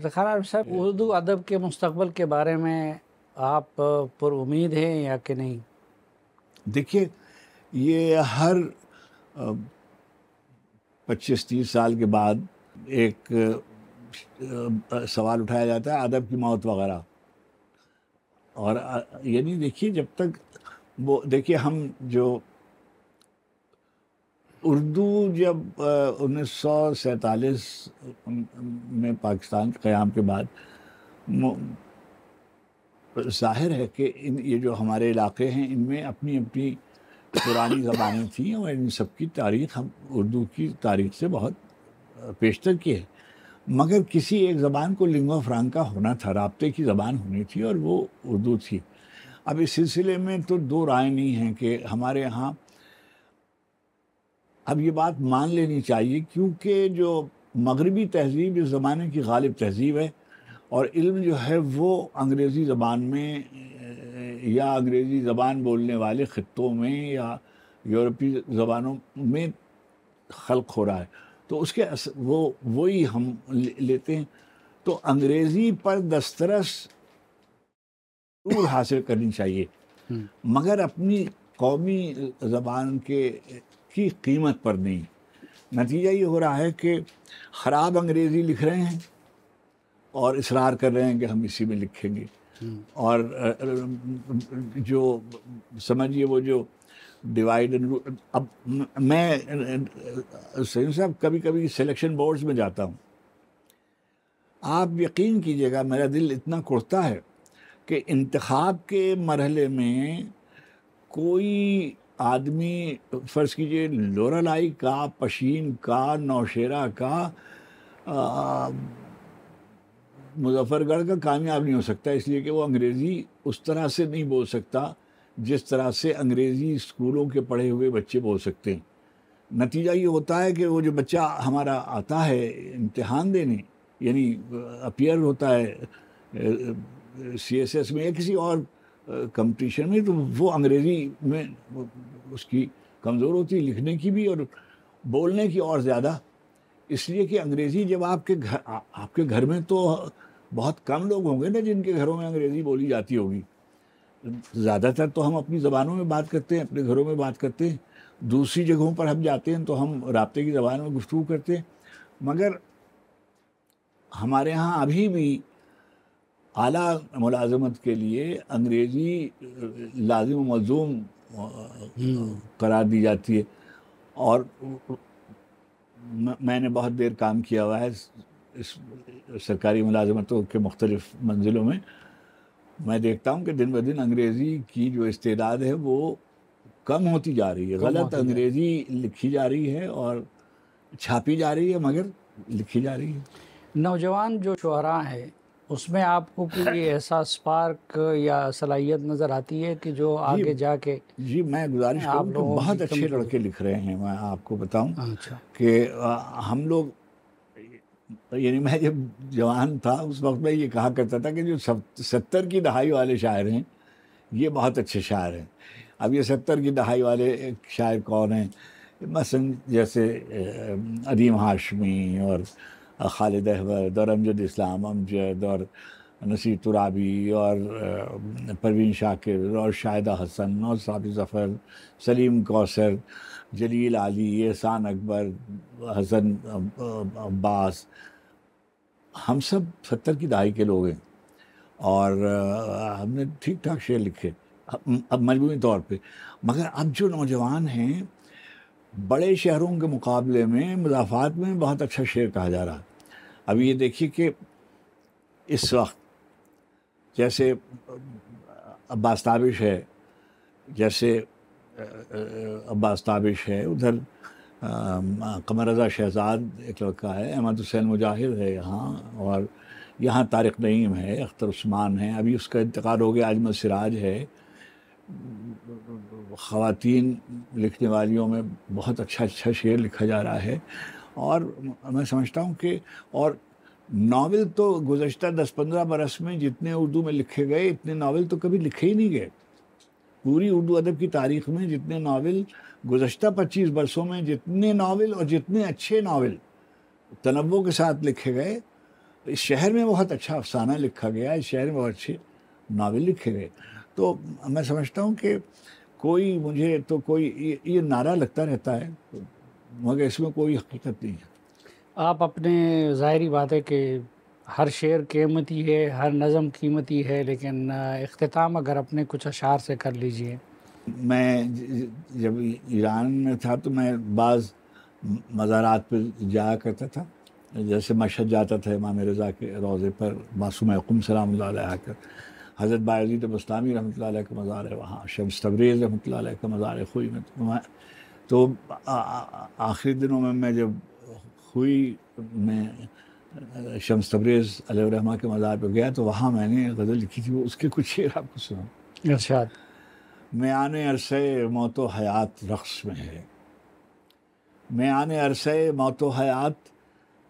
ذخار عارف صاحب، اردو ادب کے مستقبل کے بارے میں آپ پر امید ہیں یا کہ نہیں؟ دیکھیے، یہ ہر 25-30 سال کے بعد ایک سوال اٹھایا جاتا ہے ادب کی موت وغیرہ. اور یعنی دیکھیے، جب تک وہ دیکھیے ہم جو اردو جب 1947 میں پاکستان کے قیام کے بعد ظاہر ہے کہ یہ جو ہمارے علاقے ہیں ان میں اپنی اپنی پرانی زبانیں تھیں اور ان سب کی تاریخ ہم اردو کی تاریخ سے بہت پیشتر کی ہے، مگر کسی ایک زبان کو لنگوا فرانکا ہونا تھا، رابطے کی زبان ہونی تھی، اور وہ اردو تھی. اب اس سلسلے میں تو دو رائے نہیں ہیں کہ ہمارے ہاں اب یہ بات مان لینی چاہیے، کیونکہ جو مغربی تہذیب اس زمانے کی غالب تہذیب ہے، اور علم جو ہے وہ انگریزی زبان میں یا انگریزی زبان بولنے والے خطوں میں یا یورپی زبانوں میں خلق ہو رہا ہے، تو اس کے وہی ہم لیتے ہیں. تو انگریزی پر دسترس ضرور حاصل کرنی چاہیے، مگر اپنی قومی زبان کی قیمت پر نہیں. نتیجہ یہ ہو رہا ہے کہ خراب انگریزی لکھ رہے ہیں اور اصرار کر رہے ہیں کہ ہم اسی میں لکھیں گے، اور جو سمجھیے وہ جو ڈیوائڈ اینڈ رول. اب میں سعید صاحب کبھی کبھی سلیکشن بورڈز میں جاتا ہوں، آپ یقین کیجئے گا میرا دل اتنا کڑتا ہے کہ انتخاب کے مرحلے میں کوئی آدمی فرض کیجئے لورالائی کا، پشین کا، نوشیرہ کا، مظفر گڑھ کا کامیاب نہیں ہو سکتا، اس لیے کہ وہ انگریزی اس طرح سے نہیں بول سکتا جس طرح سے انگریزی اسکولوں کے پڑھے ہوئے بچے بول سکتے ہیں. نتیجہ یہ ہوتا ہے کہ وہ جو بچہ ہمارا آتا ہے امتحان دینے، یعنی اپیئر ہوتا ہے CSS میں یا کسی اور کمپٹیشن میں، تو وہ انگریزی میں اس کی کمزور ہوتی ہے، لکھنے کی بھی اور بولنے کی اور زیادہ. اس لیے کہ انگریزی جب آپ کے گھر میں تو بہت کم لوگ ہوں گے نا جن کے گھروں میں انگریزی بولی جاتی ہوگی. زیادہ تر تو ہم اپنی زبانوں میں بات کرتے ہیں، اپنے گھروں میں بات کرتے ہیں، دوسری جگہوں پر ہم جاتے ہیں تو ہم رابطے کی زبان میں گفتگو کرتے ہیں. مگر ہمارے ہاں ابھی بھی اعلیٰ ملازمت کے لیے انگریزی لازم و ملزوم قرار دی جاتی ہے. اور میں نے بہت دیر کام کیا ہوا ہے اس سرکاری ملازمتوں کے مختلف منزلوں میں. میں دیکھتا ہوں کہ دن بدن انگریزی کی جو استعداد ہے وہ کم ہوتی جا رہی ہے، غلط انگریزی لکھی جا رہی ہے اور چھاپی جا رہی ہے مگر لکھی جا رہی ہے. نوجوان جو شعراء ہیں اس میں آپ کو کوئی ایسا سپارک یا صلاحیت نظر آتی ہے کہ جو آگے جا کے؟ جی میں گزارش کروں کہ بہت اچھے لڑکے لکھ رہے ہیں. میں آپ کو بتاؤں کہ ہم لوگ، یعنی میں جب جوان تھا اس وقت میں یہ کہا کرتا تھا کہ جو 70 کی دہائی والے شاعر ہیں یہ بہت اچھے شاعر ہیں. اب یہ 70 کی دہائی والے شاعر کون ہیں؟ مثلا جیسے ادیم ہاشمی اور خالد احمد اور امجد اسلام امجد اور نصیر ترابی اور پروین شاکر اور شاہدہ حسن اور ثابت ظفر، سلیم کوثر، جلیل علی، احسان اکبر، حسن عباس، ہم سب 70 کی دہائی کے لوگ ہیں اور ہم نے ٹھیک ٹھاک شعر لکھے اب مجموعی طور پہ. مگر اب جو نوجوان ہیں بڑے شہروں کے مقابلے میں مضافات میں بہت اچھا شعر کہا جا رہا ہے. اب یہ دیکھیے کہ اس وقت جیسے عباس تابش ہے، جیسے عباس تابش ہے، ادھر قمر رضا شہزاد ایک لڑکا ہے، احمد حسین مجاہد ہے یہاں، اور یہاں طارق نعیم ہے، اختر عثمان ہے، ابھی اس کا انتقال ہو گیا، اجمل سراج ہے. خواتین لکھنے والیوں میں بہت اچھا شعر لکھا جا رہا ہے. اور میں سمجھتا ہوں کہ اور ناول تو گزشتہ 10-15 برس میں جتنے اردو میں لکھے گئے اتنے ناول تو کبھی لکھے ہی نہیں گئے. پوری اردو ادب کی تاریخ میں جتنے ناول گزشتہ 25 برسوں میں جتنے ناول اور جتنے اچھے ناول تنوع کے ساتھ لکھے گئے اس شہر میں بہت اچھا افسانہ لکھا گیا، اس شہر میں بہت اچھے ناول لکھے گئے. تو میں سمجھتا ہوں کہ کوئی مجھے تو کوئی یہ نعرہ لگتا رہتا ہے مگر اس میں کوئی حقیقت نہیں ہے. آپ اپنے ظاہری بات ہے کہ ہر شعر قیمتی ہے، ہر نظم قیمتی ہے، لیکن اختتام اگر اپنے کچھ اشعار سے کر لیجئے. میں جب ایران میں تھا تو میں بعض مزارات پہ جایا کرتا تھا، جیسے مشہد جاتا تھا امام رضا کے روضے پر، معصوم قم سلام اللہ علیہ آ کر، حضرت بایزید بستامی رحمۃ اللہ علیہ کا مزار ہے وہاں، شمس تبریز رحمۃ اللہ علیہ کا مزار ہے خوئی میں. تو آخری دنوں میں جب خوئی میں شمس تبریز علیہ الرحمہ کے مزار پہ گیا تو وہاں میں نے غزل لکھی تھی. وہ اس کے کچھ شعر آپ کو سناؤں. ارشاد. میان عرصے موت و حیات رقص میں ہے، میان عرصے موت و حیات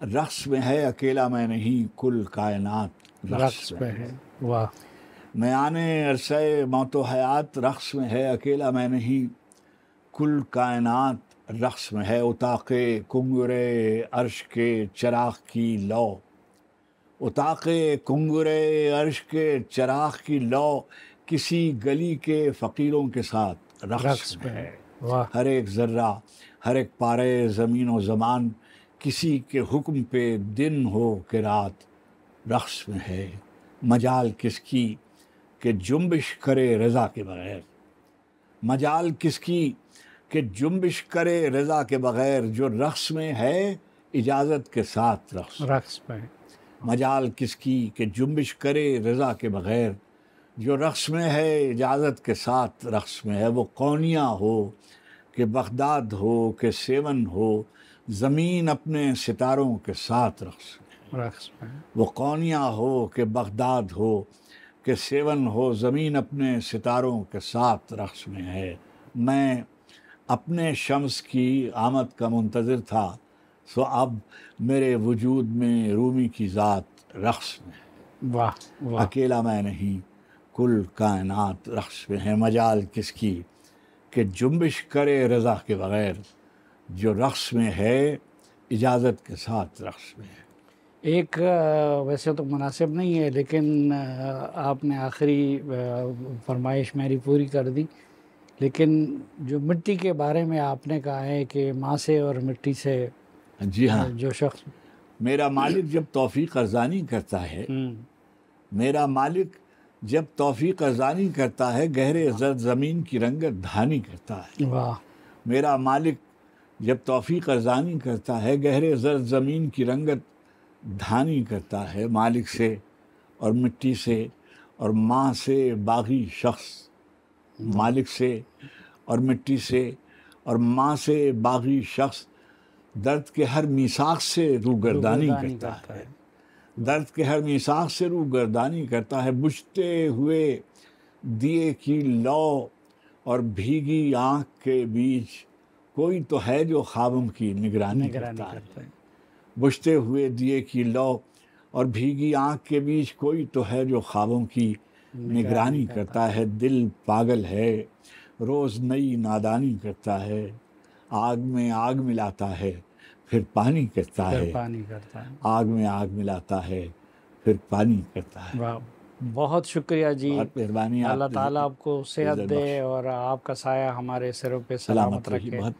رقص میں ہے، اکیلا میں نہیں کل کائنات رقص میں ہے. واہ. میان عرصے موت و حیات رقص میں ہے، اکیلا میں نہیں کل کائنات رقص میں ہے. اتاق کنگرے عرش کے چراغ کی لو، اتاق کنگرے عرش کے چراغ کی لو، کسی گلی کے فقیروں کے ساتھ رقص میں ہے. ہر ایک ذرہ، ہر ایک پارے زمین و زمان، کسی کے حکم پہ دن ہو کہ رات رقص میں ہے. مجال کس کی کہ جنبش کرے رضا کے بغیر، مجال کس کی کہ جنبش کرے رضا کے بغیر، جو رقص میں ہے اجازت کے ساتھ رقص میں. مجال کس کی کہ جنبش کرے رضا کے بغیر، جو رقص میں ہے اجازت کے ساتھ رقص میں ہے. وہ قونیہ ہو کہ بغداد ہو کہ سیون ہو، زمین اپنے ستاروں کے ساتھ رقص میں. وہ قونیہ ہو کہ بغداد ہو کہ سیون ہو، زمین اپنے ستاروں کے ساتھ رقص میں ہے. میں اپنے شمس کی آمد کا منتظر تھا، سو اب میرے وجود میں رومی کی ذات رقص میں ہے. واہ. اکیلا میں نہیں کل کائنات رقص میں ہے. مجال کس کی کہ جنبش کرے رضا کے بغیر، جو رقص میں ہے اجازت کے ساتھ رقص میں ہے. ایک ویسے تو مناسب نہیں ہے لیکن آپ نے آخری فرمائش میری پوری کر دی، لیکن جو مٹی کے بارے میں آپ نے کہا ہے کہ ماں سے اور مٹی سے، جی ہاں، جو شخص میرا مالک جب توفیق ارزانی کرتا ہے، میرا مالک جب توفیق ارزانی کرتا ہے، گہرے زرد زمین کی رنگت دھانی کرتا ہے. واہ. میرا مالک جب توفیق ارزانی کرتا ہے، گہرے زرد زمین کی رنگت دھانی کرتا ہے. مالک سے اور مٹی سے اور ماں سے باغی شخص، مالک سے اور مٹی سے اور ماں سے باغی شخص درد کے ہر میثاق سے روگردانی کرتا ہے. درد کے ہر میثاق سے روگردانی کرتا ہے. بجھتے ہوئے دیے کی لو اور بھیگی آنکھ کے بیچ کوئی تو ہے جو خوابوں کی نگرانی کرتا ہے. بجھتے ہوئے دیے کی لو اور بھیگی آنکھ کے بیچ کوئی تو ہے جو خوابوں کی نگرانی کرتا ہے. دل پاگل ہے روز نئی نادانی کرتا ہے، آگ میں آگ ملاتا ہے پھر پانی کرتا ہے. آگ میں آگ ملاتا ہے پھر پانی کرتا ہے. بہت شکریہ جی، بہت مہربانی. اللہ تعالیٰ آپ کو صحت دے اور آپ کا سایہ ہمارے سروں پہ سلامت رکھے.